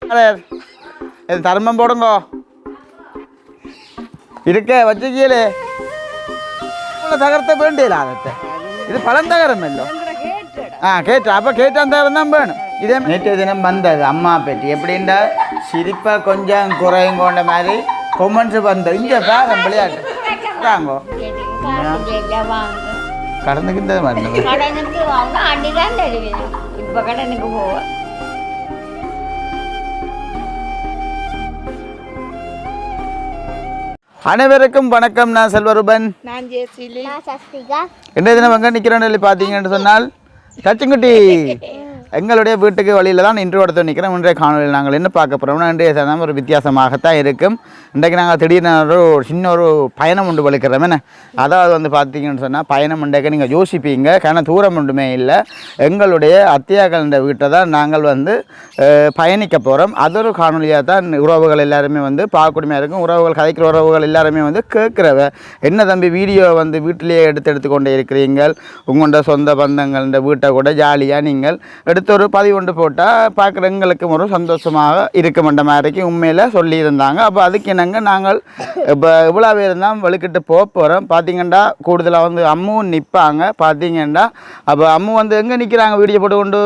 இது தர்மம் போடுங்கோ இருக்கே வச்சுக்கீழே தகரத்தை வேண்டியல அதத்தை இது பழந்தகரம் இல்லோ கேட்டு அப்போ கேட்டு அந்த தான் வேணும் இதே நேற்று தினம் வந்தது அம்மா பேட்டி எப்படின்னா சிரிப்பா கொஞ்சம் குறையும் கொண்ட மாதிரி கொமெண்ட்ஸ் வந்தது இங்கே பேரம் விளையாட்டு வாங்கோ கடனுக்கு இந்த மாதிரி இப்போ கடனுக்கு போவேன். அனைவருக்கும் வணக்கம். நான் செல்வரூபன். நான் ஜெயஸ்ரீ. இன்றைய தினம் எங்கே நிற்கிறேன்னு பார்த்தீங்கன்னு சொன்னால் தச்சுங்குட்டி எங்களுடைய வீட்டுக்கு வழியில் தான் இன்று எடுத்து நிற்கிறோம். இன்றைய காணொலியில் நாங்கள் என்ன பார்க்க போகிறோம்னா இன்றைய தினம் ஒரு வித்தியாசமாகத்தான் இருக்கும். இன்றைக்கு நாங்கள் திடீர்னு ஒரு சின்ன ஒரு பயணம் உண்டு வலிக்கிறோம். என்ன அதாவது வந்து பார்த்தீங்கன்னு சொன்னால் பயணம் உண்டைக்கு நீங்கள் யோசிப்பீங்க காரணம் தூரம் ஒன்றுமே இல்லை. எங்களுடைய அத்தியாக்கள் வீட்டை தான் நாங்கள் வந்து பயணிக்க போகிறோம். அது ஒரு காணொலியாக தான் உறவுகள் எல்லாருமே வந்து பார்க்கக்கூடியமாக இருக்கும். உறவுகள் கதைக்கிற உறவுகள் எல்லாருமே வந்து கேட்குறவ என்ன தம்பி வீடியோ வந்து வீட்டிலேயே எடுத்து கொண்டே இருக்கிறீங்கள், உங்களோட சொந்த பந்தங்கள் இந்த வீட்டை கூட ஜாலியாக நீங்கள் எடுத்து ஒரு பதிவு கொண்டு போட்டால் பார்க்குறவங்களுக்கு ஒரு சந்தோஷமாக இருக்குமென்ற மாதிரிக்கு உண்மையில் சொல்லியிருந்தாங்க. அப்போ அதுக்கு என்னங்க நாங்கள் இப்போ இவ்வளோ பேர் தான் வலுக்கிட்டு போகிறோம். பார்த்தீங்கன்னா கூடுதலாக வந்து அம்முவும் நிற்பாங்க. பார்த்தீங்கன்னா அப்போ அம்மு வந்து எங்கே நிற்கிறாங்க வீடியோ போட்டு கொண்டு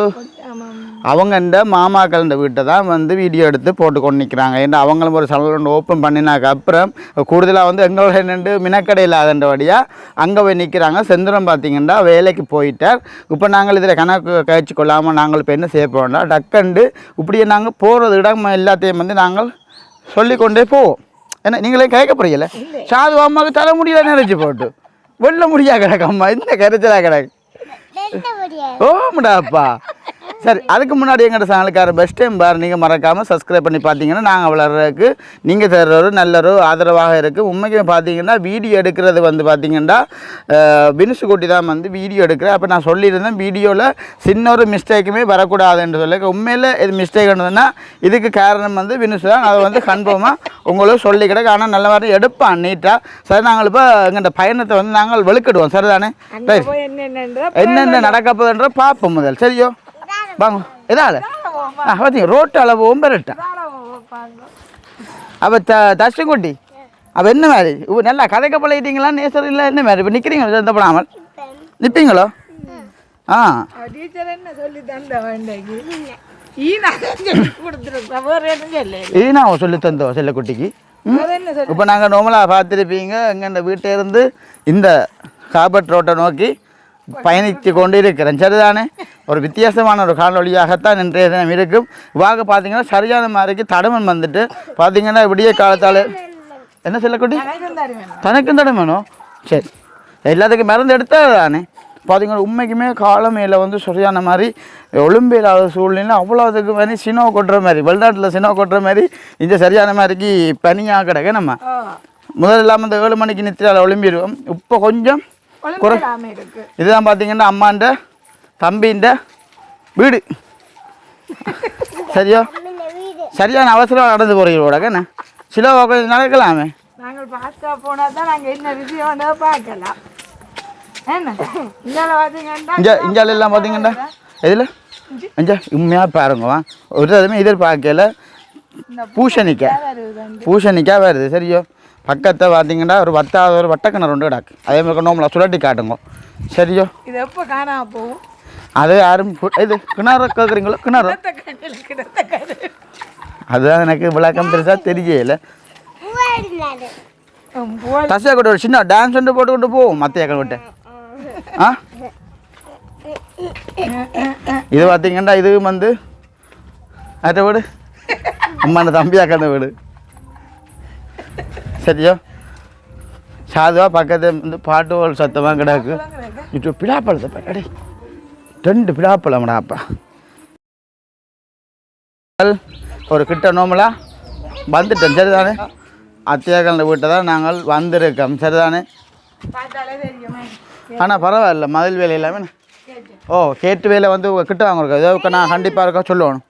அவங்க இந்த மாமாக்கள் இந்த வீட்டை தான் வந்து வீடியோ எடுத்து போட்டு கொண்டு நிற்கிறாங்க. ஏன்னா அவங்களும் ஒரு சலன் ஒன்று ஓப்பன் பண்ணினாக்க அப்புறம் கூடுதலாக வந்து எங்களோட என்னென்று மினக்கடையில் அதன்றபடியாக அங்கே போய் நிற்கிறாங்க. செந்திரம் பார்த்திங்கன்னா வேலைக்கு போயிட்டார். இப்போ நாங்கள் இதில் கணக்கு கழிச்சு கொள்ளாமல் நாங்கள் இப்போ என்ன செய்ய போகிறோம்னா டக்கண்டு இப்படியே நாங்கள் போகிறது இடம் எல்லாத்தையும் வந்து நாங்கள் சொல்லிக்கொண்டே போவோம். ஏன்னா நீங்களே கேட்க போறீங்கள சாது அம்மாவுக்கு தலை முடியல நினைச்சு போட்டு வெள்ள முடியா கிடக்கு அம்மா இந்த கரைச்சலாக கிடக்கு ஓமுடாப்பா. சரி அதுக்கு முன்னாடி எங்கள்கிட்ட சேனலுக்கார பெஸ்ட் டைம் பார் நீங்கள் மறக்காமல் சப்ஸ்கிரைப் பண்ணி பார்த்தீங்கன்னா நாங்கள் வளர்றதுக்கு நீங்கள் தர்ற நல்ல ஆதரவாக இருக்குது. உண்மைக்கு பார்த்தீங்கன்னா வீடியோ எடுக்கிறது வந்து பார்த்தீங்கன்னா வினுசு குட்டி தான் வந்து வீடியோ எடுக்கிறேன். அப்போ நான் சொல்லியிருந்தேன் வீடியோவில் சின்ன ஒரு மிஸ்டேக்குமே வரக்கூடாதுன்னு சொல்லி உண்மையில் இது மிஸ்டேக் இருந்ததுன்னா இதுக்கு காரணம் வந்து வினுசு தான். அதை வந்து கன்ஃபார்மாக உங்களுக்கு சொல்லி கிடக்கு. ஆனால் நல்ல மாதிரி எடுப்பான் நீட்டாக. சரி நாங்கள் இப்போ எங்கள்கிட்ட பயணத்தை வந்து நாங்கள் வெளுக்கிடுவோம். சரிதானே என்னென்ன நடக்க போகுதுன்ற பார்ப்போம் முதல். சரியோ வாங்க எதால பார்த்தீங்க ரோட்டு அளவும் பெறட்டேன். அப்போ தச்சுங்குட்டி அப்போ என்ன மாதிரி நல்லா கதைக்க பழகிட்டீங்களா நேசர் இல்லை என்ன மாதிரி இப்போ நிற்கிறீங்களோ சந்தப்படாமல் நிற்பீங்களோ? ஆ ஈனாவை சொல்லி தந்தோம் செல்லக்குட்டிக்கு. இப்போ நாங்கள் நார்மலாக பார்த்துருப்பீங்க எங்கள் இந்த வீட்டை இருந்து இந்த காபட் ரோட்டை நோக்கி பயணித்து கொண்டு இருக்கிறேன். சரிதானே ஒரு வித்தியாசமான ஒரு காணொலியாகத்தான் இன்றைய தினம் இருக்கும். வாங்க பார்த்தீங்கன்னா சரியான மாதிரிக்கு தடமன் வந்துட்டு பார்த்தீங்கன்னா விடிய காலத்தால் என்ன சொல்லக்கூட்டி தனக்கும் தடமனும் சரி எல்லாத்துக்கும் மருந்து எடுத்தால் தானே பார்த்தீங்கன்னா உண்மைக்குமே காலமையில் வந்து சரியான மாதிரி ஒலிம்பியில்லாத சூழ்நிலை அவ்வளோதுக்கு மாதிரி சினோ கொட்டுற மாதிரி வெளிநாட்டில் சினோ கொட்டுற மாதிரி இந்த சரியான மாதிரிக்கு பனியாக கிடக்க நம்ம முதல் இல்லாமல் இந்த 7 மணிக்கு நித்திரால் ஒலிம்பிடுவோம். இப்போ கொஞ்சம் இதுதான் பார்த்தீங்கன்னா அம்மாண்ட தம்பின்ற வீடு. சரியோ சரியான அவசரம் நடந்து போகிறீங்களோட என்ன சில கொஞ்சம் நடக்கலாமே நாங்கள் பார்க்க போனால் தான் நாங்கள் என்ன விஷயம் பார்க்கலாம். இஞ்சால எல்லாம் பார்த்தீங்கன்னா இதில் இஞ்சா உண்மையாக பாருங்கவா ஒரு எதுவுமே எதிர்பார்க்கல பூசணிக்காய் வருது. சரியோ பக்கத்தை பார்த்தீங்கன்னா ஒரு வட்டாவது ஒரு வட்டக்கிணறு ஒன்று கிடக்கு. அதே மாதிரி நோம்பல சுழட்டி காட்டுங்க. சரியோ இது எப்போ காணாம போகும் அது யாரும் இது கிணறு கேட்குறீங்களோ கிணறு அதுதான் எனக்கு விளக்கம் பெருசாக தெரியல. தசையா கூட ஒரு சின்ன டான்ஸ் ஒன்று போட்டுக்கிட்டு போவோம் மத்தையாக்கள் விட்டு. ஆ இது பார்த்தீங்கன்னா இது வந்து அதை வீடு அம்மான தம்பியாக்கான வீடு. சரியோ சாதுவா பக்கத்தில் வந்து பாட்டு சத்தமாக கிடக்கு. இப்போ பிடாப்பழத்தை அடே 2 பிடாப்பழம்டாப்பா ஒரு கிட்ட நோமலா வந்துட்டோம். சரிதானே அத்தியாக்கள் வீட்டை தான் நாங்கள் வந்திருக்கோம். சரிதானே ஆனால் பரவாயில்ல மதில் வேலை எல்லாமே கேட்டு வேலை வந்து கிட்ட வாங்கிருக்கோம். ஏதோ நான் கண்டிப்பாக இருக்கா சொல்லணும்.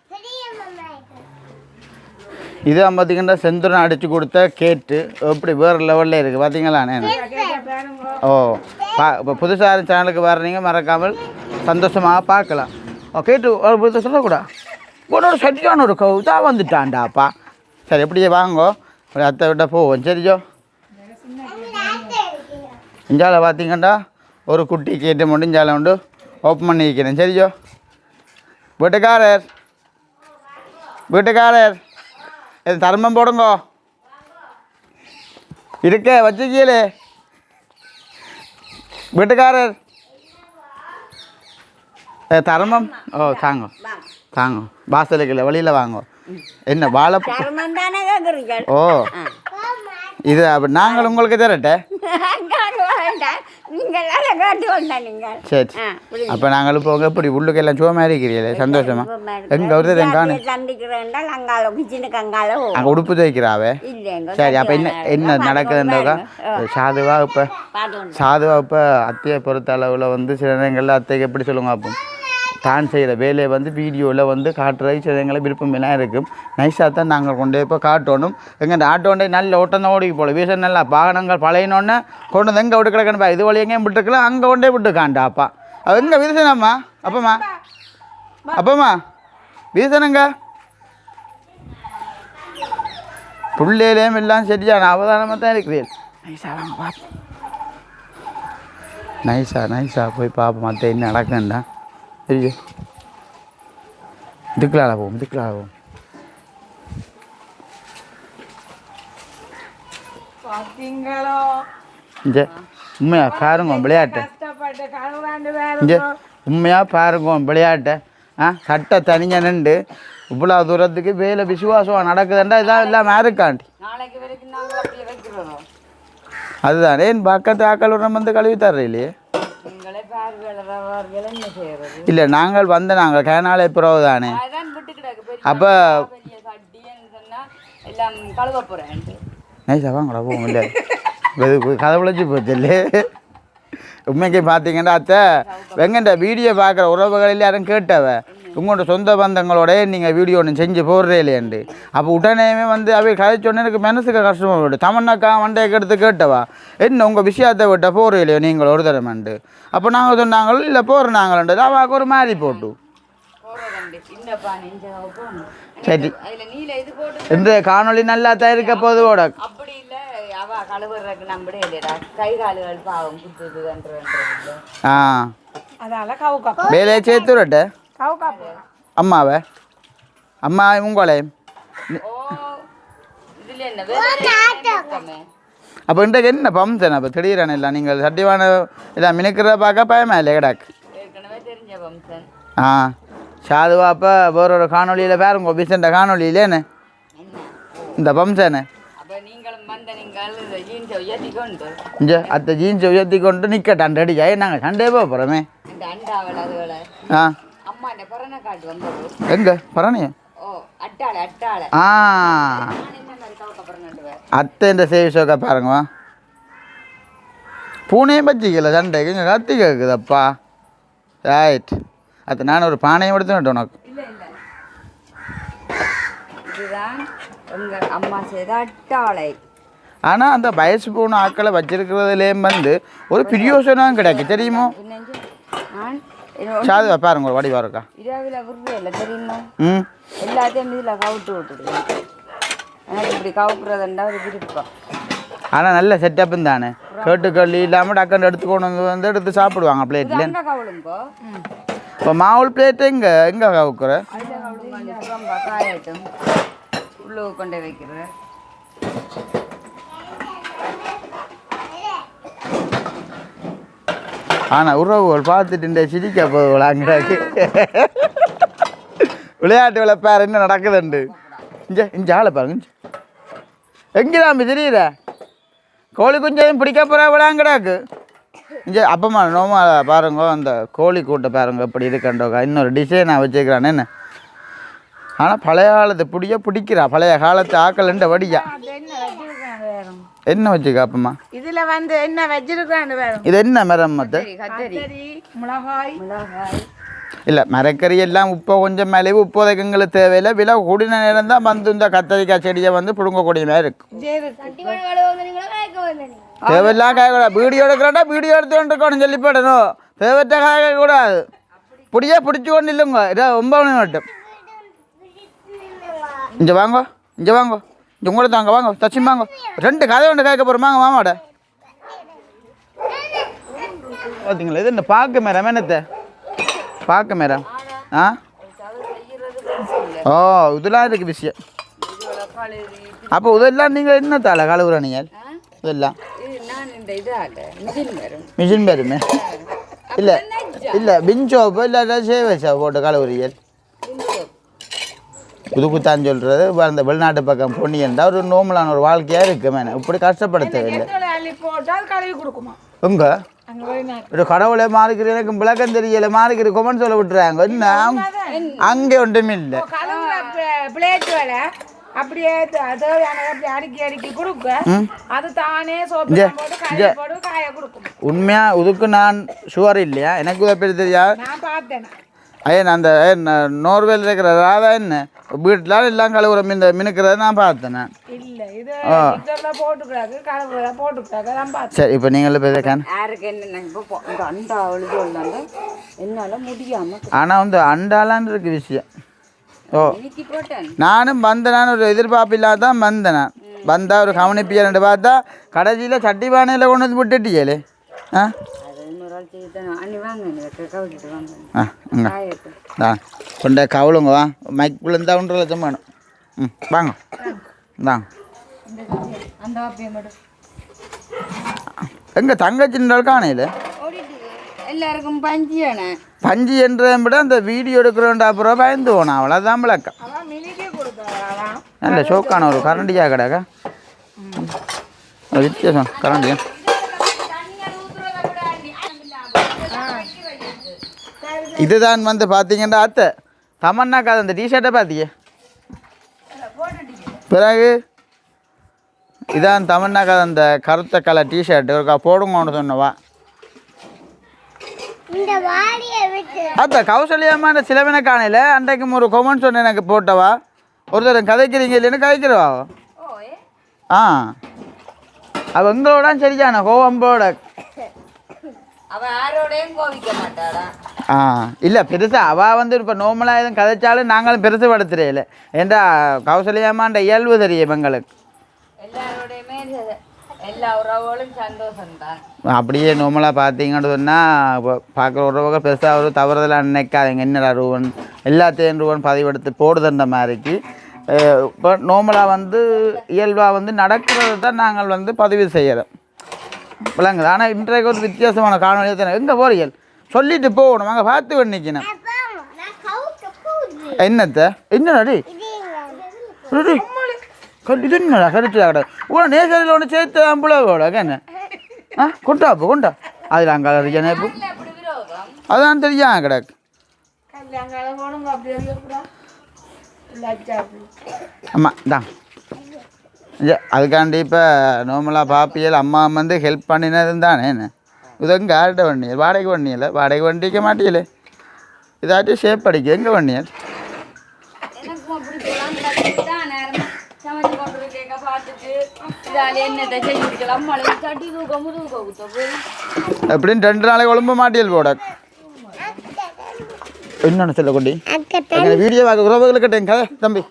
இதுதான் பார்த்தீங்கன்னா செந்துரன் அடித்து கொடுத்த கேட்டு எப்படி வேறு லெவலில் இருக்குது பார்த்தீங்களாண்ணே. இப்போ புதுசாக சேனலுக்கு வர்றீங்க மறக்காமல் சந்தோஷமாக பார்க்கலாம். கேட்டு புதுசாக சொல்லக்கூடா ஒரு சரியான ஒரு இதாக வந்துட்டான்டாப்பா. சரி எப்படியே வாங்கோ ஒரு அத்தை விட்ட போவோம். சரியோ இஞ்சால பார்த்தீங்கண்டா ஒரு குட்டி கேட்டு மட்டும் இஞ்சால உண்டு ஓப்பன் பண்ணி வைக்கிறேன். சரியோ வீட்டுக்காரர் இது தர்மம் போடுங்கோ இருக்க வச்சுக்கீழே வீட்டுக்காரர் தர்மம். ஓ தாங்க வாசலுக்குள்ள வழியில் வாங்க. என்ன வாழைப்பூ? ஓ இது அப்படி நாங்கள் உங்களுக்கு தரட்டே. சரி அப்போ நாங்கள் இப்போ எப்படி உள்ளுக்கெல்லாம் சுகமாக இருக்கிறீங்களே சந்தோஷமா? எங்கே ஒருத்தர் எங்கானு அங்கே உடுப்பு துவைக்கிறாவே. சரி அப்போ என்ன நடக்குதுன்றக்கா சாதுவா இப்போ அத்தையை பொறுத்த அளவில் வந்து சில நேரங்களில் அத்தைக்கு எப்படி சொல்லுங்க அப்போ தான் செய்கிற வேலையை வந்து வீடியோவில் வந்து காட்டுறது சில நேரங்களில் விருப்பமெல்லாம் இருக்கும். நைஸாக தான் நாங்கள் கொண்டு போய் காட்டணும். எங்கள் ஆட்டோண்டே நல்ல ஓட்டம் தான் ஓடி போகல வீசன் நல்லா வாகனங்கள் பழையனோடனே கொண்டு வந்து எங்கே விட்டு கிடக்கணுப்பா இது வழி எங்கேயும் விட்டுருக்கலாம் அங்கே கொண்டே விட்டுக்காண்டா அப்பா அது எங்கே வீசனம்மா அப்பம்மா வீசனுங்க புள்ளையிலேயும் எல்லாம் சரியான அவதானமாக தான் இருக்கிறீர்கள். நைஸாக வாங்க பார்ப்போம். நைஸாக போய் பார்ப்போம் மற்ற என்ன நடக்குண்டா. ஐயோ இதுக்குள்ளால போவோம் இங்கே உண்மையா பாருங்க விளையாட்டை. இங்கே உண்மையாக பாருங்க விளையாட்டை. சட்டை தனிஞ்ச நின்று இவ்வளோ தூரத்துக்கு வேலை விசுவாசம் நடக்குதுண்டா இதான் இல்லாமல் இருக்காண்டி அதுதான் ஏன் பக்கத்து ஆக்கள் வந்து கழுவி தர்ற இல்லையே. இல்லை நாங்கள் கேனாலே பிறகு தானே அப்போ நைஸா வாங்கடா போவோம். இல்லை கதை விளைச்சி போச்சு இல்லை உண்மைக்கு பார்த்தீங்கன்னா அத்தை வெங்கண்ட வீடியோ பார்க்குற உறவுகள் யாரும் கேட்டவ உங்களோட சொந்த பந்தங்களோட நீங்கள் வீடியோ ஒன்று செஞ்சு போடுறே இல்லையாண்டு. அப்போ உடனேயுமே வந்து அவை கதைச்சோன்னே எனக்கு மனசுக்கு கஷ்டமாக போய்ட்டு தமன்னாக்கா மண்டைக்கு எடுத்து கேட்டவா என்ன உங்கள் விஷயத்தை விட்ட போகிற இல்லையோ நீங்கள் ஒரு தரமாண்டு. அப்போ நாங்கள் சொன்னாங்களோ இல்லை போகிற நாங்களே அவாக்கு ஒரு மாதிரி போட்டு சரி இந்த காணொலி நல்லா தான் இருக்க போதுவோட வேலையை சேர்த்து விடட்ட அம்மா உங்களே அப்போ இன்றைக்கு என்ன பம்சன் அப்போ திடீரான இல்லை நீங்கள் சட்டிவான இல்லை மினுக்கிறத பார்க்க பயமா இல்லை கிடாக்கு சாதுவா அப்போ வேற ஒரு காணொலியில் பாருங்க பிசண்ட காணொலியிலேன்னு இந்த பம்சனு இங்கே அத்தை ஜீன்ஸை உயர்த்தி கொண்டு நிற்கட்டான் ரெடியா நாங்கள் சண்டே போக போகிறோமே. எங்க பரணியா அத்தை இந்த சேவிஷோக்கா பாருங்க பூனையும் பச்சிக்கல சண்டைக்கு இங்கே கத்தி கேட்குதப்பா. ரைட் அத்தை நான் ஒரு பானையும் எடுத்து உனக்கு ஆனால் அந்த வயசு போன ஆக்களை வச்சிருக்கிறதுலேயும் வந்து ஒரு பிரியோசனம் கிடைக்கு தெரியுமோ. சாதுவா பாருங்க ஒரு வடிவா இருக்கா ஆனால் நல்ல செட்டப்பும் தானே கேட்டுக்கள்ளி இல்லாமல் டக்குன்னு எடுத்துக்கொண்டு வந்து எடுத்து சாப்பிடுவாங்க பிளேட்ல. இப்போ மாவுள் பிளேட்டு எங்கே கவுக்குற கொண்டே வைக்கிற ஆனால் உறவுகள் பார்த்துட்டு இந்த சிரிக்க போகலாங்கிறாக்கு விளையாட்டு விளைப்பார் என்ன நடக்குதுண்டு. இங்கே ஆளை பாருங்க எங்கே தான் தெரியுற கோழி குஞ்சையும் பிடிக்க போகிற விளையாங்கடாக்கு இங்கே அப்பமா நோமா பாருங்க அந்த கோழி கூட்டை பாருங்க இப்படி இருக்கண்டோக்கா இன்னொரு டிசைனாக வச்சுக்கிறான் என்ன. ஆனால் பழைய காலத்தை பிடிக்கிறா பழைய காலத்து ஆக்கலண்ட வடியா என்ன வச்சுக்கா அப்பமா இதில் வந்து என்ன வச்சிருக்கான்னு இது என்ன மரம் மத்த மிளகாய் இல்லை மரக்கறி எல்லாம் உப்பை கொஞ்சம் மேலே உப்போதைக்கு எங்களுக்கு தேவையில்லை விலை கூடின நேரம் தான் வந்து இந்த கத்தரிக்காய் செடியை வந்து பிடுங்கக்கூடிய மாதிரி இருக்கும். தேவையில்லாம் காயக்கூடாது வீடியோ எடுக்கிறோட்டா வீடியோ எடுத்து கொண்டு இருக்கணும் சொல்லி போடணும் தேவைட்ட காயக்கூடாது பிடிச்சு கொண்டு இல்லைங்க இதை 9 மணி மட்டும் இங்கே வாங்க இங்கே வாங்க இங்கே உங்களை தாங்க வாங்க தச்சும் வாங்க 2 கதை ஒன்று கேட்க போகிறோமாங்க மாமாவோட பார்த்தீங்களா இது இந்த பார்க்க மேடம் என்னத்தை பார்க்க மேடம் ஆ ஓ இதெல்லாம் இருக்குது விஷயம் அப்போ இதெல்லாம் நீங்கள் என்ன தாள கழுவுற நீங்கள் இதெல்லாம் மிஷின் பேருமே இல்லை இல்லை பிஞ்சோப்பு இல்லை சேவை போட்டு கழுவுறீர்கள் புதுக்குத்தான் சொல்கிறது அந்த வெளிநாட்டு பக்கம் பொன்னியன்டா ஒரு நோமலான ஒரு வாழ்க்கையாக இருக்குது மேடம் இப்படி கஷ்டப்படுத்தவில்லை உங்க ஒரு கடவுளை மாறிக்கிற எனக்கு விளக்கம் தெரியல மாறிக்கிற கொமெண்ட் சொல்ல விட்டுறாங்க என்ன அங்கே ஒன்றுமே இல்லை அப்படியே அடுக்கி கொடுக்க அது தானே காய கொடுக்கும் உண்மையா இதுக்கு நான் ஷுவர் இல்லையா எனக்கு உதவி தெரியா நான் பார்த்தேன் அந்த நோர்வேல இருக்கிற ராதா என்ன வீட்டில் எல்லாம் கழுவுற மினுக்கிறத நான் பார்த்தேன் நான் இல்லை இது போட்டுக்கிறாங்க கழுவுற போட்டுக்கிறாங்க சரி இப்போ நீங்களும் பேசுறேன் என்னால முடியாம ஆனால் வந்து அண்டாலான்னு இருக்கு விஷயம் ஓ நானும் வந்தேன் ஒரு எதிர்பார்ப்பு இல்லாத தான் வந்தேன் நான் வந்தால் ஒரு கவனிப்பியல் பார்த்தா கடைசியில் சட்டி பானையில் கொண்டு வந்து விட்டுட்டியலே ஆ கொண்ட கவலுங்க வா மைக்குள்ள இருந்தா 1 லட்சம் வேணும் வாங்க தாங்க எங்க தங்கச்சின்றால் காணையில் எல்லாருக்கும் பஞ்சு என்றதை விட அந்த வீடியோ எடுக்கிறோண்டா அப்புறம் பயந்து போனா அவ்வளோதான் விளக்கம் நல்ல ஷோக்கான ஒரு கரண்டியா கிடக்கா வித்தியாசம் கரண்டியா இதுதான் வந்து பார்த்தீங்கன்னா அத்தை தமன்னாக்காத அந்த டிஷர்ட்டை பார்த்தீங்க பிறகு இதான் தமன்னாக்காத அந்த கருத்த கலர் டிஷர்ட் ஒருக்கா போடுங்கன்னு சொன்னவா அத்தை கௌசல்யமான சிலவின காணையில் அன்றைக்கும் ஒரு கொமெண்ட் சொன்ன எனக்கு போட்டவா ஒருத்தர் கதைக்கிறீங்க இல்லைன்னு கதைக்கிறவா ஆ அவ எங்களோட சரியான கோவம்போட ஆ இல்லை பெருசாக அவள் வந்து இப்போ நோமலாக எதுவும் கதைச்சாலும் நாங்களும் பெருசு படுத்துறையில ஏண்டா கௌசல்யமான்ற இயல்பு தெரியும் எங்களுக்கு அப்படியே நோமலாக பார்த்தீங்கன்னு சொன்னால் இப்போ பார்க்குற உறவுக பெருசாக ஒரு தவறுதலாக நினைக்காதீங்க என்னடா ரூபன் எல்லாத்தையும் ரூபன் பதிவெடுத்து போடுதுன்ற மாதிரிக்கு இப்போ நோமலாக வந்து இயல்பாக வந்து நடக்கிறது தான் நாங்கள் வந்து பதிவு செய்கிறோம் விளங்குது. ஆனால் இன்றைக்கு ஒரு வித்தியாசமான காணொலியை தானே எங்கே போறீர்கள் சொல்லிட்டு போகணும் அங்கே பார்த்து பண்ணிக்கணும் என்னத்தை என்னடாடி இது என்னடா கருத்து கடை உன நேசரில் ஒன்று சேர்த்து அம்புலோட என்ன ஆ கொண்டாப்பு கொண்டா அதில் அங்கே இப்போ அதான் தெரியும் கிடக்கு ஆமாம் தான் அதுக்காண்டி இப்போ நார்மலாக பாப்பியல் அம்மா வந்து ஹெல்ப் பண்ணினது தானே என்ன இதங்க யார்கிட்ட வண்டியல் வாடகை வண்டியல வாடகை வண்டிக்க மாட்டியலே இதாட்டி ஷேப் அடிக்க எங்கே வண்டியல் எப்படின்னு 2 நாளைக்கு ஒழும்ப மாட்டியல் போட என்னன்னு சொல்ல கொண்டி வீடியோ பார்க்க உறவுகளுக்கு கதை தம்பி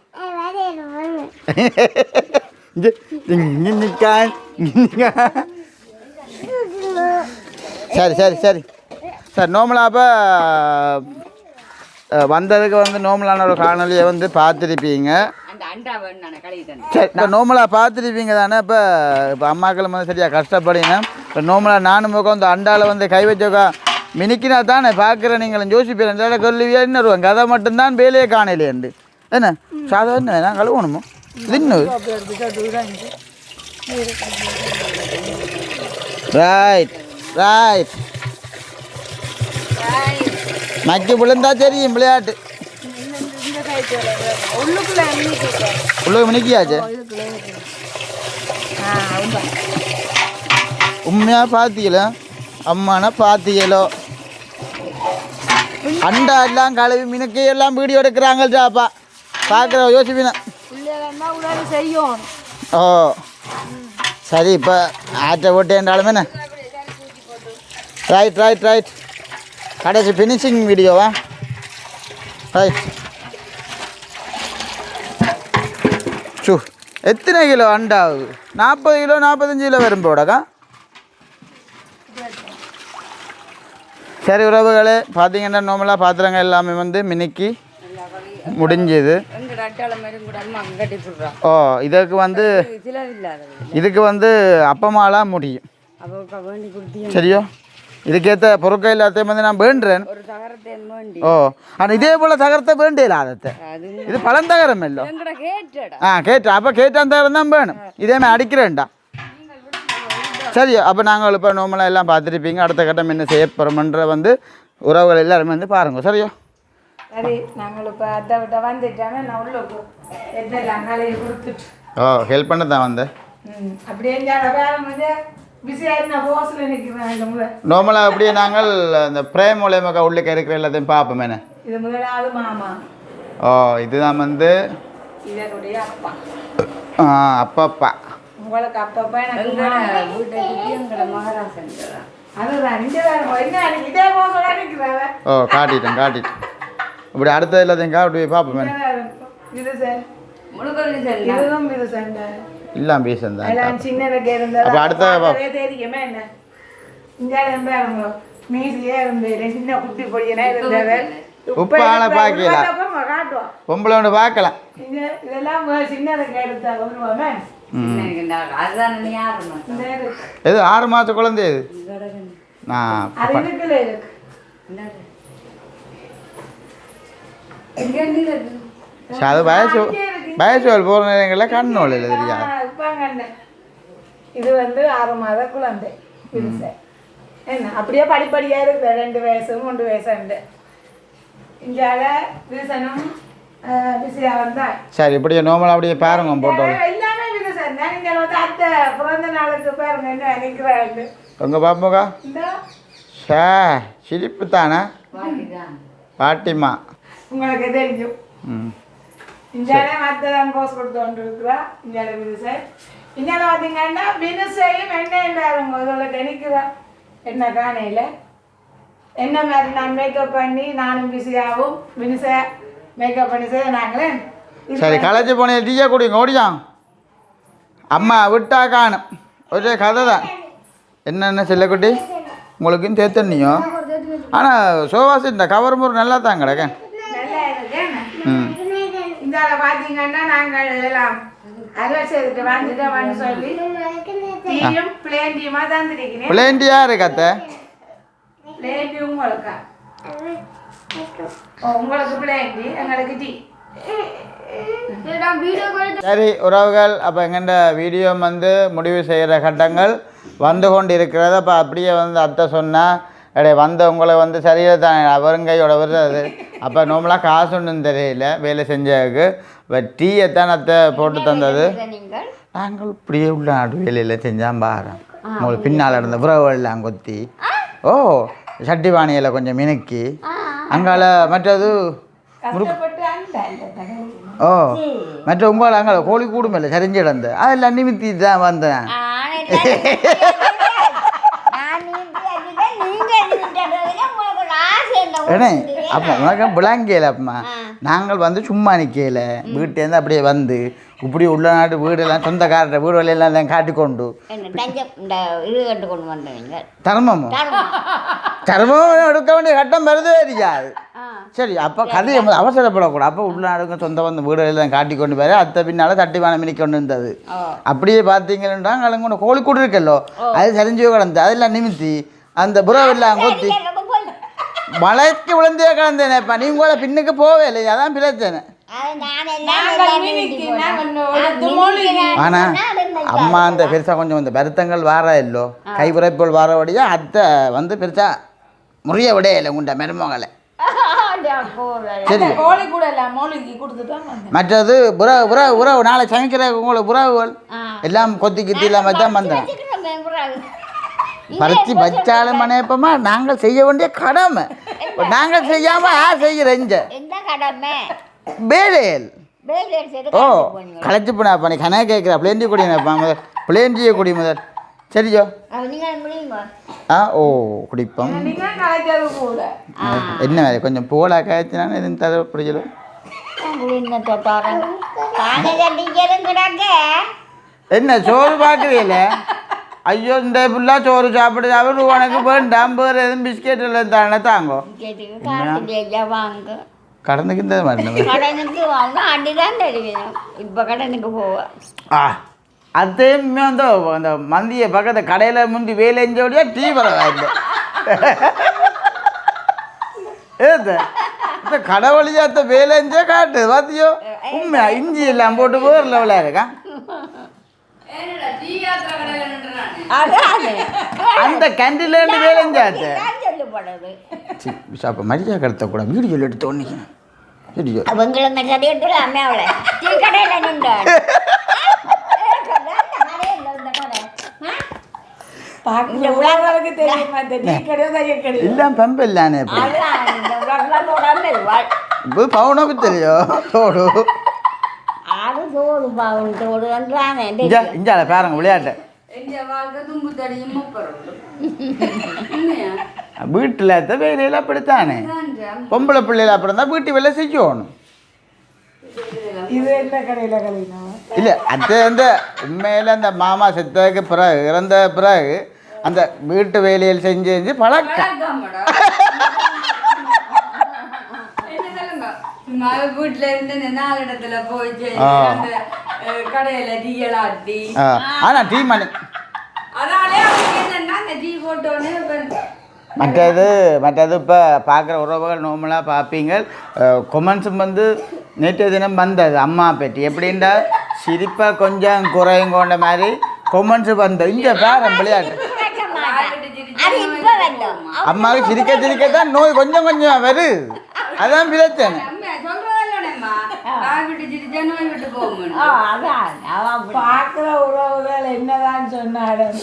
சரி சரி சரி சார் நார்மலாக அப்போ வந்ததுக்கு வந்து நார்மலான ஒரு காணொலியை வந்து பார்த்துருப்பீங்க சரி இப்போ நார்மலாக பார்த்துருப்பீங்க தானே இப்போ அம்மாக்களும் வந்து சரியாக கஷ்டப்படுங்க இப்போ நார்மலாக நானும் இந்த அண்டாவில் வந்து கை வச்சோக்கா மினிக்கினா தானே பார்க்குறேன் நீங்களும் யோசிப்பேன் இந்த கொல்லுவியா என்ன வருவாங்க கதை மட்டும்தான் வேலையே காணலையேண்டு என்ன சாதாரண வேணா கழுவணுமோ இது ரைட் ரைட் மக்கி விழுந்தா தெரியும் விளையாட்டு உள்ளே மினிக்கியாச்சு உண்மையாக பார்த்தீங்களோ அம்மானா பார்த்தீங்களோ அண்டா எல்லாம் கழுவி மினுக்கி எல்லாம் வீடியோ எடுக்கிறாங்க சாப்பா பார்க்குற யோசிப்பினா ஓ சரி இப்போ ஆற்றை போட்டு என்றாலுமே என்ன ரைட் ரைட் ரைட் கடைசி ஃபினிஷிங் வீடியோவா ரைட் சு எத்தனை கிலோ அண்டாவுது 40 கிலோ 45 கிலோ வரும்போடக்கா சரி உறவுகளே பார்த்தீங்கன்னா நார்மலாக பாத்திரங்கள் எல்லாமே வந்து மினுக்கி முடிஞ்சது ஓ இதுக்கு வந்து அப்பமாலாம் முடியும் சரியோ இதுக்கேற்ற பொருட்கள் எல்லாத்தையும் வந்து நான் வேண்டுறேன் ஓ ஆனால் இதே போல் தகரத்தை வேண்டியல அதத்தை இது பழந்தகரம் இல்லை கேட்டேன் அப்போ கேட்டான் தகரம் தான் வேணும் இதேமாதிரி அடிக்கிறேன்டா சரி அப்போ நாங்கள் இப்போ நார்மலாக எல்லாம் பார்த்துருப்பீங்க அடுத்த கட்டம் என்ன செய்ய போகிறோம்ன்ற வந்து உறவுகள் எல்லாருமே வந்து பாருங்க சரியோ சரி நாங்கள் இப்போ அதை விட்ட வந்துட்டாங்க நான் உள்ள எதெல்லாம் காலையை கொடுத்துட்டு ஓ ஹெல்ப் பண்ண தான் வந்தேன் அப்படியே வந்து பிஸியாக நான் போஸில் நிற்கிறேன் நார்மலாக அப்படியே நாங்கள் இந்த பிரேம் மூலியமாக உள்ளே இருக்கிற எல்லாத்தையும் பார்ப்போம் என்ன இது முதலாவது மாமா ஓ இதுதான் வந்து இதனுடைய அப்பா அப்பப்பா உங்களுக்கு அப்பப்பா எனக்கு மகாராசன் அதுதான் இதே போஸோட நிற்கிறாங்க ஓ காட்டிட்டேன் இப்படி அடுத்த எல்லாத்தையும் காட்டி பார்ப்போம் இது சார் இதுவும் இது சார் இல்லாம பேசுறேன் எல்லாம் சின்னதுக்கு இருந்தா அப்ப அடுத்த தெரியுமே என்ன இங்க இருந்தாங்க மீசியே இருந்தது சின்ன குட்டி பொடியனா இருந்தாரு உப்பால பாக்கல பொம்பளை ஒன்று பார்க்கலாம் இதெல்லாம் சின்னதுக்கு எடுத்தா வருவாமே எது 6 மாச குழந்தை இது அது இருக்குல்ல அது வயசு போகிற நேரங்களில் கண்ணோல் இல்லை தெரியாது இது வந்து 6 மாத குழந்தை என்ன அப்படியே படிப்படியாக இருக்குது 2 வயசு 3 வயசு இங்கால விசனும் பிஸியாக வந்தா சரி இப்படியே நார்மலாக அப்படியே பாருங்க போட்டோ எல்லாமே விசன் இங்கே வந்து அத்தை பிறந்த நாளுக்கு பாருங்க என்ன நிற்கிறாங்க உங்கள் பாப்பாக்கா சே சிரிப்பு தானே பாட்டிமா உங்களுக்கு தெரியும் இந்தியாவிலே மற்றதான் போஸ் கொடுத்து கொண்டு இருக்கிறா இந்தியாவில் வினுசை இந்தியாவில் பார்த்தீங்கன்னா வினுசையும் என்னன்றாருங்க உங்களுக்கு நிற்கிறா என்ன காணையில் என்ன மாதிரி நான் மேக்கப் பண்ணி நானும் பிஸியாகவும் வினுசை மேக்கப் பண்ணி செய்ய நாங்களே சரி களைச்சி போனே டீயா குடிங்க ஓடியான் அம்மா விட்டா காணும் ஒரே கதை தான் என்னென்ன செல்லக்குட்டி உங்களுக்கும் தேத்தண்ணியோ ஆனால் சோவாசி இந்த கவர் முறை நல்லா தான் கிடக்க நல்லா இருக்கேன் இந்த பார்த்தீங்கன்னா நாங்கள் எல்லாம் அறுவை செய்துட்டு வந்துட்டோம்னு சொல்லி டீயும் பிளேன் டீமா தந்துருக்கிறேன் பிளேன் டீ யாரு கத்த பிளேன் டீ உங்களுக்கு உங்களுக்கு பிளேன் டீ எங்களுக்கு டீ சரி உறவுகள் அப்போ எங்கள்ட வீடியோ வந்து முடிவு செய்கிற கட்டங்கள் வந்து கொண்டு இருக்கிறத அப்போ அப்படியே வந்து அத்தை சொன்னால் அப்படியே வந்தவங்களை வந்து சரியாக தான் அவருங்கையோட வருது அப்போ நார்மலாக காசு ஒன்றும் தெரியல வேலை செஞ்சதுக்கு இப்போ டீயை தான் அத்தை போட்டு தந்தது நாங்கள் இப்படியே உள்ள நாட்டு வேலையில் செஞ்சால் பாருறோம் உங்களுக்கு பின்னால் இருந்த உறவுகள்லாம் கொத்தி ஓ சட்டி பானையில் கொஞ்சம் மினுக்கி அங்கால மற்றது ஓ மற்ற உங்களை அங்கே கோழி கூடும் இல்லை சரிஞ்சு கிடந்து அதெல்லாம் நிமித்தி தான் வந்தேன் ஏனே அப்போ உனக்கு விளங்கல அப்பமா நாங்கள் வந்து சும்மா நிற்கல வீட்டேருந்து அப்படியே வந்து இப்படி உள்ள நாட்டு வீடெல்லாம் சொந்தக்காரர் வீடு வழியெல்லாம் தான் காட்டிக்கொண்டு தர்மம் தர்மம் எடுக்க வேண்டிய கட்டம் வருதே தெரியாது சரி அப்போ கதையை அவசரப்படக்கூடாது அப்போ உள்ள நாடுங்க சொந்த வந்து வீடு வழியெல்லாம் காட்டிக்கொண்டு போய் அத்தை பின்னால் தட்டிவான மினி கொண்டு இருந்தது அப்படியே பார்த்தீங்கன்னா அங்கே கோழிக்கூடு இருக்கல்லோ அது சரிஞ்சு கிடந்து அதெல்லாம் நிமித்தி அந்த புறாவெல்லாம் கொத்தி மலைக்கு விழுந்தே கிடந்தேனேப்பா நீ கூட பின்னுக்கு போவே இல்லை அதான் பிரச்சனை ஆனால் அம்மா அந்த பெருசாக கொஞ்சம் இந்த வருத்தங்கள் வார இல்லோ கைவிரைப்புகள் வாரபடியா அத்தை வந்து பெருசாக முறிய விட இல்லை உண்ட மருமகளை சரி மற்றது உறவு நாளை சமைக்கிற உங்களுக்கு உறவுகள் எல்லாம் கொத்தி கித்தி இல்லாமல் தான் வந்தேன் பறித்து வச்சாலும் மனைப்பமா நாங்கள் செய்ய வேண்டிய கடமை நாங்கள் செய்யாமல் யார் செய்கிறேன் வேலையல் ஓ களைச்சி போனா பண்ணி கணக்கு கேட்குறா பிளேண்டி குடி முதல் பிளேண்டியை குடி முதல் சரியோ ஓ குடிப்போம் என்ன வேலை கொஞ்சம் போலா காய்ச்சினா எதுவும் தர பிடிச்சலும் இன்னத்தை பாருங்க காலையில டீச்சரும் கிடக்க என்ன சோறு பார்க்குறீல ஐயோ இந்த ஃபுல்லாக சோறு சாப்பிட்டு சாப்பிட்டு உனக்கு வேண்டாம் வேறு எதுவும் பிஸ்கெட் எல்லாம் தானே தாங்கோ கேட்டுக்கு காசு இல்லை வாங்க கடனுக்கு இந்த மாதிரி கடனுக்கு வாங்க அடிதான் தெரியும் இப்போ கடனுக்கு போவேன் ஆ அதையுமே வந்து அந்த மந்திய பக்கத்து கடையில் முந்தி வேலை செஞ்சோடியா டீ பரவாயில்ல ஏது இந்த கடை வழியாத்த வேலை செஞ்சே காட்டு பார்த்தியோ உண்மையா இஞ்சி எல்லாம் போட்டு வேறு லெவலாக இருக்கா அந்த கேண்டீன்ல வேலை செஞ்சாத்து அப்போ மரியா கடத்த கூட வீடு சொல்லி எடுத்து ஒன்றிக்க வீடியோ அவங்களை கடையிட்டு அம்மாவில் டீ கடையில் நின்றாள் உலகளுக்கு தெரியுமா இந்த டீ கடையோ தைய கடையோ எல்லாம் பம்பு இல்லானே இப்போ பவுனுக்கு தெரியும் தோடு அது தோடு பவுன் தோடு வந்துடானே இஞ்சால பாருங்க விளையாட்டு வீட்டில் இருந்த வேலையில் அப்படித்தானே பொம்பளை பிள்ளைகள் அப்படி இருந்தால் வீட்டு வேலை செய்யணும் இது என்ன கடையில கடையினா இல்லை அது அந்த உண்மையில் அந்த மாமா செத்ததுக்கு பிறகு இறந்த பிறகு அந்த வீட்டு வேலையில் செஞ்சு செஞ்சு பழக்கம் வீட்டுல இருந்து 4 இடத்துல போய் கடையில டீ எல்லாம் ஆனால் டீ மணி அதனாலே என்னன்னா அந்த டீ போட்டோன்னு மற்றது இப்போ பார்க்குற உறவுகள் நார்மலாக பார்ப்பீங்க கொமெண்ட்ஸும் வந்து நேற்றைய தினம் வந்தது அம்மா பற்றி எப்படின்னா சிரிப்பாக கொஞ்சம் குறையும் கொண்ட மாதிரி கொமெண்ட்ஸு வந்தது இங்கே பேர விளையாட்டு அம்மாவுக்கு சிரிக்க சிரிக்க தான் நோய் கொஞ்சம் கொஞ்சம் வருது அதான் பிரச்சனை பார்க்குற உறவுகள் என்னதான் சொன்னாலும்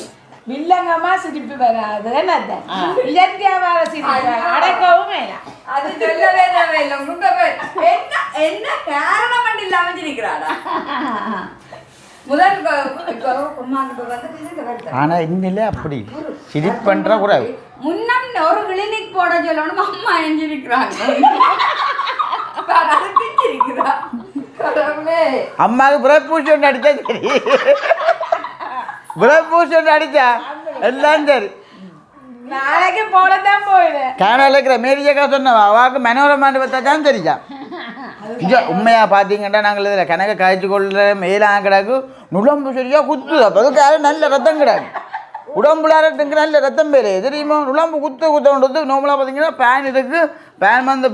வில்லங்கமா சிரிப்பு வராது என்னது இயற்கையா வர சிரிப்பு அடக்கவும் வேணாம் அது சொல்லவே தேவையில்லை என்ன என்ன காரணம் இல்லாம சிரிக்கிறாடா முதல் ஆனால் இன்னிலே அப்படி சிரிப்பு பண்ணுற கூட முன்னம் ஒரு கிளினிக் போட சொல்லணும் அம்மா எஞ்சிருக்கிறாங்க அம்மாவுக்கு பிரபூஷன் ஒன்று அடித்தா சரி பிரபூஷன் ஒன்று அடித்தா எல்லாம் சரி நாளைக்கு போலதான் போயிடு கேனடாவில் இருக்கிற மேரிஜக்கா சொன்னவா அவாவுக்கு மனோரமான்னு பார்த்தா தான் தெரிஞ்சா இங்கே உண்மையாக பார்த்தீங்கன்னா நாங்கள் இதில் கணக்கை காய்ச்சி கொள்ளுற மேலாக கிடக்கு நுழம்பு சரியாக குத்துது அப்போ அதுக்கு நல்ல ரத்தம் கிடக்கு உடம்புலாரட்டுக்கு நல்ல ரத்தம் பேர் தெரியுமா நுழம்பு குத்துறது நார்மலாக பார்த்தீங்கன்னா பேன் இருக்குது பேன் வந்து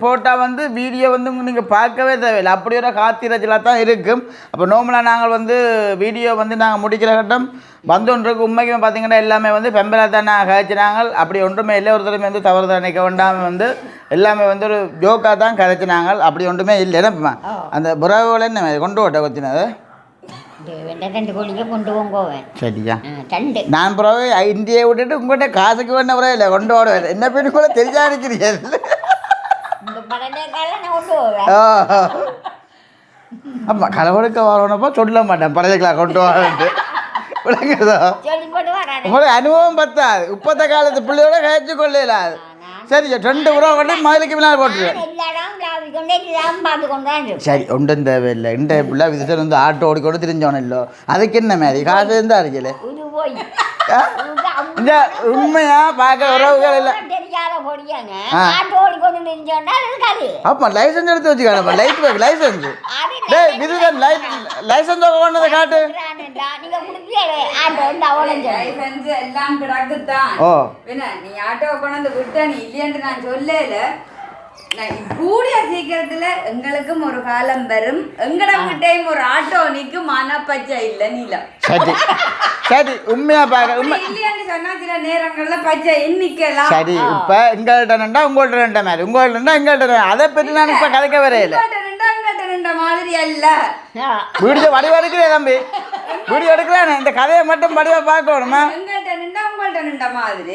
போட்டால் வந்து வீடியோ வந்து நீங்கள் பார்க்கவே தேவையில்லை அப்படி ஒரு காத்திரச்சலாக தான் இருக்கும் அப்போ நார்மலாக நாங்கள் வந்து வீடியோ வந்து நாங்கள் முடிக்கிற கட்டம் வந்தோன்றிருக்கு உண்மைக்குமே பார்த்தீங்கன்னா எல்லாமே வந்து பெம்பலாக தான் நாங்கள் கதைச்சினாங்க அப்படி ஒன்றுமே இல்லை ஒருத்தருமே வந்து தவறு நினைக்க வேண்டாமல் வந்து எல்லாமே வந்து ஒரு ஜோக்காக தான் கதைச்சினாங்க அப்படி ஒன்றுமே இல்லை என்ன அந்த புறாவோல என்ன கொண்டு ஓட்ட கொத்தினது 2 கோழிக்கு கொண்டு போவேன் சரியா 2 நான் புறவே இந்தியை விட்டுட்டு உங்கள்கிட்ட காசுக்கு வேண புறவே இல்லை கொண்டு ஓடுவேன் என்ன பண்ணி கூட தெரிஞ்சா இருக்கிறீர்கள் ஆமாம் கலவடுக்க வரணுப்போ சொல்ல மாட்டேன் பழையக்கலாம் கொண்டு வரேன்ட்டு விளங்குதோ உங்களுக்கு அனுபவம் பத்தாது இப்பத்த காலத்து பிள்ளையோட கழிச்சு கொள்ளலாது சரி 2 உறவு கொண்டு மதுரைக்கு பின்னால் போட்டுருவேன் சரி ஒன்றும் தேவையில்லை இந்த பிள்ளை விதிச்சல் வந்து ஆட்டோ ஓடிக்கொண்டு தெரிஞ்சவன இல்லோ அதுக்கு என்ன மாதிரி காசு இருந்தா இருக்கல இந்த உண்மையா பார்க்க உறவுகள் இல்லை அப்போ லைசன்ஸ் எடுத்து வச்சுக்கானப்பா லைட் பேக் லைசன்ஸ் டேய் விதுதன் லைசன்ஸ் கொண்டதை காட்டு எல்லாம் கிடக்குத்தான் நீ ஆட்டோ கொண்டு விட்ட நீ இல்லையன்று நான் சொல்லல கூடிய சீக்கிரத்துல எங்களுக்கும் ஒரு காலம் வரும் எங்கட கிட்டையும் ஒரு ஆட்டோ நிக்கும் மனப்பச்சை இல்ல நீலம் சரி சரி உண்மையா பாக்க உண்மை இல்லையான்னு சொன்னா சில நேரங்கள்ல பச்சை நிக்கலாம் சரி இப்ப எங்கள்கிட்ட நின்றா உங்கள்கிட்ட நின்ற மாதிரி உங்கள்கிட்ட நின்றா எங்கள்கிட்ட அதை பற்றி நான் இப்ப கதைக்க வரையில மாதிரி அல்ல வீடியோ வடிவா எடுக்கிறே தம்பி வீடியோ எடுக்கிறேன் இந்த கதையை மட்டும் வடிவா பார்க்கணுமா எங்கள்கிட்ட நின்றா உங்கள்கிட்ட நின்ற மாதிரி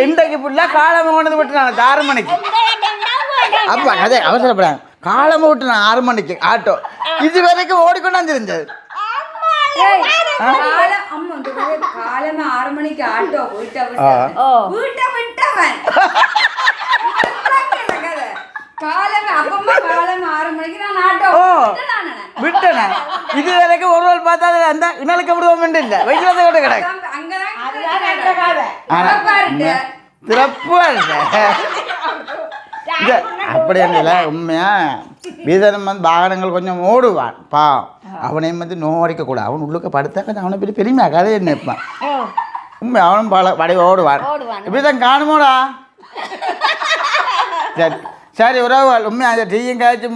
இன்றைக்கு ஃபுல்லாக காலமாக கொண்டு விட்டு நான் 6 மணிக்கு அப்பா அதே அவசரப்படாங்க காலமாக விட்டு நான் 6 மணிக்கு ஆட்டோ இது வரைக்கும் ஓடிக்கொண்டாந்து இருந்தது காலமா 6 மணிக்கு ஆட்டோ வீட்டை விட்டவன் காலம் அப்பமா காலம் 6 மணிக்கு நான் ஆட்டோ ஓ விட்டேன். விட்டேனே இது வரைக்கும் ஒரு நாள் பார்த்தா அந்த இன்னலுக்கு விடுவோம் இல்லை வைக்கிறத விட கிடக்கு அங்கதான் அதுதான் எங்க கதை. பாருட்டு சிறப்பா இருக்கு இது அப்படி இல்லை உண்மையா வீதனம் வந்து வாகனங்கள் கொஞ்சம் ஓடுவான் அவனையும் வந்து நோடிக்க கூட அவன் உள்ளுக்க படுத்தாக்க அவனை பற்றி பெருமையா கதையை நினைப்பான் உண்மை அவனும் படை ஓடுவான் இப்படிதான் காணுமோடா சரி சரி உறவுகள் உண்மை அந்த டீயும் காய்ச்சி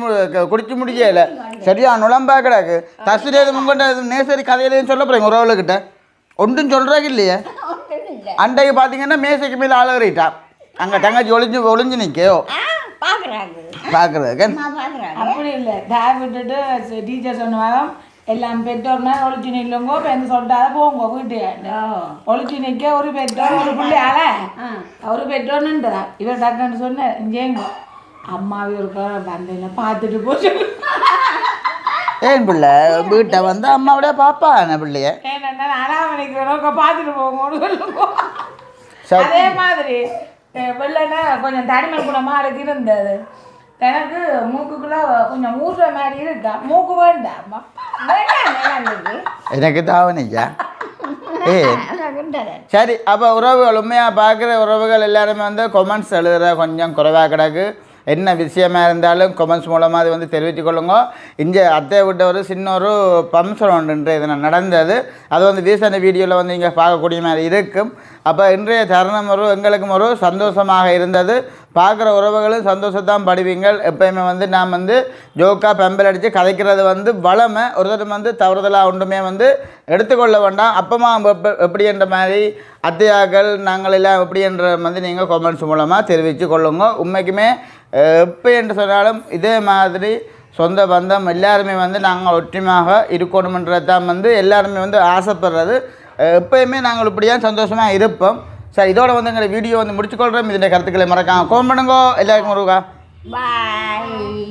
குடிச்சு முடிக்கல சரியா நுழம்பா கிடக்கு தசுரேது முங்கொண்ட நேசரி கதையிலையும் சொல்ல போறேன் உறவுகிட்ட ஒன்றும் சொல்றாங்க இல்லையே அன்றைக்கு பார்த்தீங்கன்னா மேசைக்கு மேலே ஆளுகிறான் அங்கே தங்கச்சி ஒளிஞ்சு நிற்கோ பார்க்குறதுக்கு அப்படி இல்லை டேப் விட்டுட்டு டீச்சர் சொன்னாங்க எல்லாம் பெற்றோர்னா ஒழிச்சு நில்லுங்கோ பேருந்து சொல்லிட்டாத போங்க வீட்டு ஒழிச்சு நிற்க ஒரு பெற்றோர் ஒரு பிள்ளையால ஒரு பெற்றோர்னுன்றா இவர் டக்குன்னு சொன்னேன் இங்கேங்க அம்மாவே இருக்க வந்தேன்னா பார்த்துட்டு போச்சு ஏன் பிள்ளை வீட்டை வந்து அம்மாவோட பாப்பா என்ன பிள்ளைய ஏன்னா அனாமணிக்கு பார்த்துட்டு போங்கன்னு சொல்லுவோம் சரி. அதே மாதிரி வெள்ளனா கொஞ்சம் தனிமல் குணமாக இருக்கு இருந்தது எனக்கு மூக்குக்குள்ள கொஞ்சம் ஊறுற மாதிரி இருக்கா மூக்கு வேண்டாம் எனக்கு தாவணிக்கா ஏ சரி அப்போ உறவுகள் உண்மையாக பார்க்குற உறவுகள் எல்லாருமே வந்து கொமெண்ட்ஸ் எழுதுகிற கொஞ்சம் குறைவாக கிடக்கு என்ன விஷயமா இருந்தாலும் கொமெண்ட்ஸ் மூலமாக அது வந்து தெரிவித்து கொள்ளுங்க இங்கே அத்தையை விட்ட ஒரு சின்ன ஒரு ஃபங்க்ஷன் ஒன்று இது நடந்தது அது வந்து ரீசெண்ட் வீடியோவில் வந்து இங்கே பார்க்கக்கூடிய மாதிரி இருக்கும் அப்போ இன்றைய தருணம் ஒரு எங்களுக்கும் ஒரு சந்தோஷமாக இருந்தது பார்க்குற உறவுகளும் சந்தோஷத்தான் படுவீங்கள் எப்பயுமே வந்து நாம் வந்து ஜோக்காக பெம்பல் அடித்து கதைக்கிறது வந்து வளமை ஒருத்தர் வந்து தவறுதலாக ஒன்றுமே வந்து எடுத்துக்கொள்ள வேண்டாம் அப்பமா எப்படி என்ற மாதிரி அத்தையாக்கள் நாங்கள் எல்லாம் எப்படி என்ற வந்து நீங்கள் கொமெண்ட்ஸ் மூலமாக தெரிவித்து கொள்ளுங்க உண்மைக்குமே எப்போ என்று சொன்னாலும் இதே மாதிரி சொந்த பந்தம் எல்லாருமே வந்து நாங்கள் ஒற்றுமையாக இருக்கணுமன்றதான் வந்து எல்லாருமே வந்து ஆசைப்படுறது எப்போயுமே நாங்கள் இப்படியாக சந்தோஷமாக இருப்போம் சார் இதோட வந்து எங்களை வீடியோ வந்து முடிச்சுக்கொள்கிறோம் இதோட கருத்துக்களை மறக்காமல் கோம் பண்ணுங்க எல்லாருக்கும் வருவா பாய்.